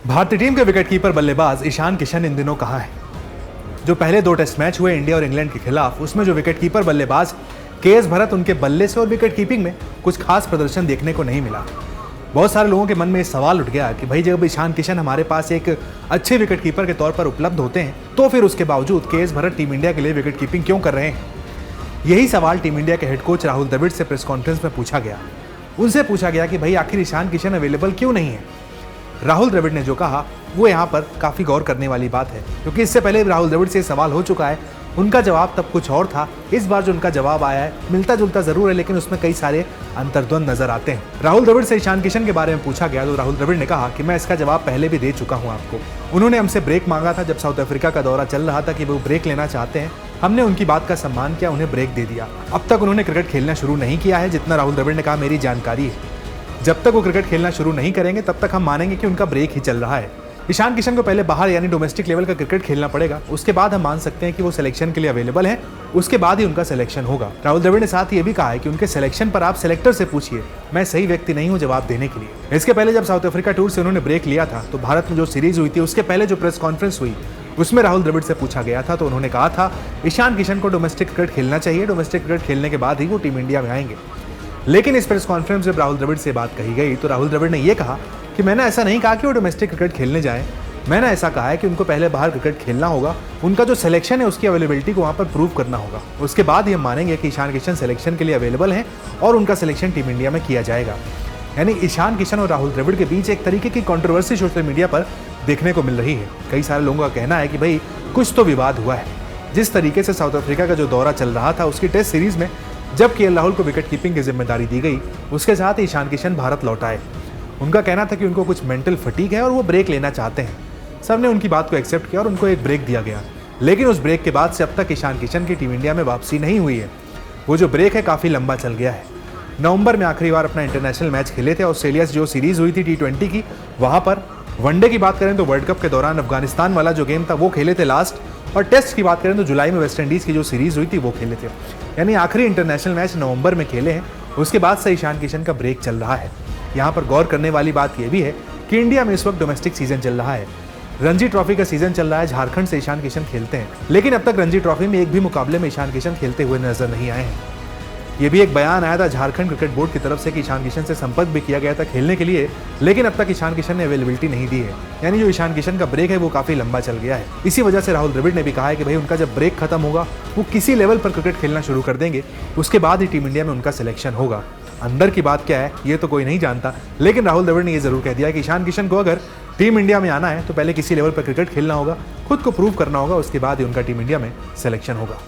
भारतीय टीम के विकेटकीपर बल्लेबाज ईशान किशन इन दिनों कहाँ है? जो पहले 2 टेस्ट मैच हुए इंडिया और इंग्लैंड के खिलाफ, उसमें जो विकेटकीपर बल्लेबाज के.एस. भरत, उनके बल्ले से और विकेट कीपिंग में कुछ खास प्रदर्शन देखने को नहीं मिला। बहुत सारे लोगों के मन में ये सवाल उठ गया कि भाई जब ईशान किशन हमारे पास एक अच्छे विकेटकीपर के तौर पर उपलब्ध होते हैं, तो फिर उसके बावजूद के.एस. भरत टीम इंडिया के लिए विकेट कीपिंग क्यों कर रहे हैं? यही सवाल टीम इंडिया के हेड कोच राहुल द्रविड़ से प्रेस कॉन्फ्रेंस में पूछा गया। उनसे पूछा गया कि भाई आखिर ईशान किशन अवेलेबल क्यों नहीं है। राहुल द्रविड़ ने जो कहा वो यहाँ पर काफ़ी गौर करने वाली बात है, क्योंकि इससे पहले राहुल द्रविड़ से सवाल हो चुका है। उनका जवाब तब कुछ और था। इस बार जो उनका जवाब आया है मिलता जुलता जरूर है, लेकिन उसमें कई सारे अंतर्द्वंद नजर आते हैं। राहुल द्रविड़ से ईशान किशन के बारे में पूछा गया तो राहुल द्रविड़ ने कहा कि मैं इसका जवाब पहले भी दे चुका हूँ आपको। उन्होंने हमसे ब्रेक मांगा था जब साउथ अफ्रीका का दौरा चल रहा था कि वो ब्रेक लेना चाहते हैं। हमने उनकी बात का सम्मान किया, उन्हें ब्रेक दे दिया। अब तक उन्होंने क्रिकेट खेलना शुरू नहीं किया है, जितना राहुल द्रविड़ ने कहा मेरी जानकारी है। जब तक वो क्रिकेट खेलना शुरू नहीं करेंगे तब तक हम मानेंगे कि उनका ब्रेक ही चल रहा है। ईशान किशन को पहले बाहर यानी डोमेस्टिक लेवल का क्रिकेट खेलना पड़ेगा, उसके बाद हम मान सकते हैं कि वो सिलेक्शन के लिए अवेलेबल हैं, उसके बाद ही उनका सिलेक्शन होगा। राहुल द्रविड़ ने साथ ही ये भी कहा है कि उनके सिलेक्शन पर आप सिलेक्टर से पूछिए, मैं सही व्यक्ति नहीं हूं जवाब देने के लिए। इसके पहले जब साउथ अफ्रीका टूर से उन्होंने ब्रेक लिया था तो भारत में जो सीरीज हुई थी उसके पहले जो प्रेस कॉन्फ्रेंस हुई उसमें राहुल द्रविड़ से पूछा गया था तो उन्होंने कहा था ईशान किशन को डोमेस्टिक क्रिकेट खेलना चाहिए, डोमेस्टिक क्रिकेट खेलने के बाद ही वो टीम इंडिया में आएंगे। लेकिन इस प्रेस कॉन्फ्रेंस में जब राहुल द्रविड़ से बात कही गई तो राहुल द्रविड़ ने यह कहा कि मैंने ऐसा नहीं कहा कि वो डोमेस्टिक क्रिकेट खेलने जाएं, मैंने ऐसा कहा है कि उनको पहले बाहर क्रिकेट खेलना होगा, उनका जो सिलेक्शन है उसकी अवेलेबिलिटी को वहाँ पर प्रूव करना होगा, उसके बाद ही हम मानेंगे कि ईशान किशन सिलेक्शन के लिए अवेलेबल हैं और उनका सिलेक्शन टीम इंडिया में किया जाएगा। यानी ईशान किशन और राहुल द्रविड़ के बीच एक तरीके की कंट्रोवर्सी सोशल मीडिया पर देखने को मिल रही है। कई सारे लोगों का कहना है कि भाई कुछ तो विवाद हुआ है। जिस तरीके से साउथ अफ्रीका का जो दौरा चल रहा था उसकी टेस्ट सीरीज में जब के.एल. राहुल को विकेट कीपिंग की जिम्मेदारी दी गई, उसके साथ ही ईशान किशन भारत लौट आए। उनका कहना था कि उनको कुछ मेंटल फटीग है और वो ब्रेक लेना चाहते हैं। सबने उनकी बात को एक्सेप्ट किया और उनको एक ब्रेक दिया गया। लेकिन उस ब्रेक के बाद से अब तक ईशान किशन की टीम इंडिया में वापसी नहीं हुई है। वो जो ब्रेक है काफ़ी लंबा चल गया है। नवंबर में आखिरी बार अपना इंटरनेशनल मैच खेले थे। ऑस्ट्रेलिया से जो सीरीज हुई थी T20 की, वहाँ पर वनडे की बात करें तो वर्ल्ड कप के दौरान अफगानिस्तान वाला जो गेम था वो खेले थे लास्ट, और टेस्ट की बात करें तो जुलाई में वेस्ट इंडीज़ की जो सीरीज हुई थी वो खेले थे। यानी आखिरी इंटरनेशनल मैच नवंबर में खेले हैं। उसके बाद से ईशान किशन का ब्रेक चल रहा है। यहाँ पर गौर करने वाली बात यह भी है कि इंडिया में इस वक्त डोमेस्टिक सीजन चल रहा है, रणजी ट्रॉफी का सीजन चल रहा है। झारखंड से ईशान किशन खेलते हैं, लेकिन अब तक रणजी ट्रॉफी में एक भी मुकाबले में ईशान किशन खेलते हुए नजर नहीं आए हैं। ये भी एक बयान आया था झारखंड क्रिकेट बोर्ड की तरफ से कि ईशान किशन से संपर्क भी किया गया था खेलने के लिए, लेकिन अब तक ईशान किशन ने अवेलेबिलिटी नहीं दी है। यानी जो ईशान किशन का ब्रेक है वो काफी लंबा चल गया है। इसी वजह से राहुल द्रविड़ ने भी कहा है कि भाई उनका जब ब्रेक खत्म होगा वो किसी लेवल पर क्रिकेट खेलना शुरू कर देंगे, उसके बाद ही टीम इंडिया में उनका सिलेक्शन होगा। अंदर की बात क्या है ये तो कोई नहीं जानता, लेकिन राहुल द्रविड़ ने यह जरूर कह दिया कि ईशान किशन को अगर टीम इंडिया में आना है तो पहले किसी लेवल पर क्रिकेट खेलना होगा, खुद को प्रूव करना होगा, उसके बाद ही उनका टीम इंडिया में सिलेक्शन होगा।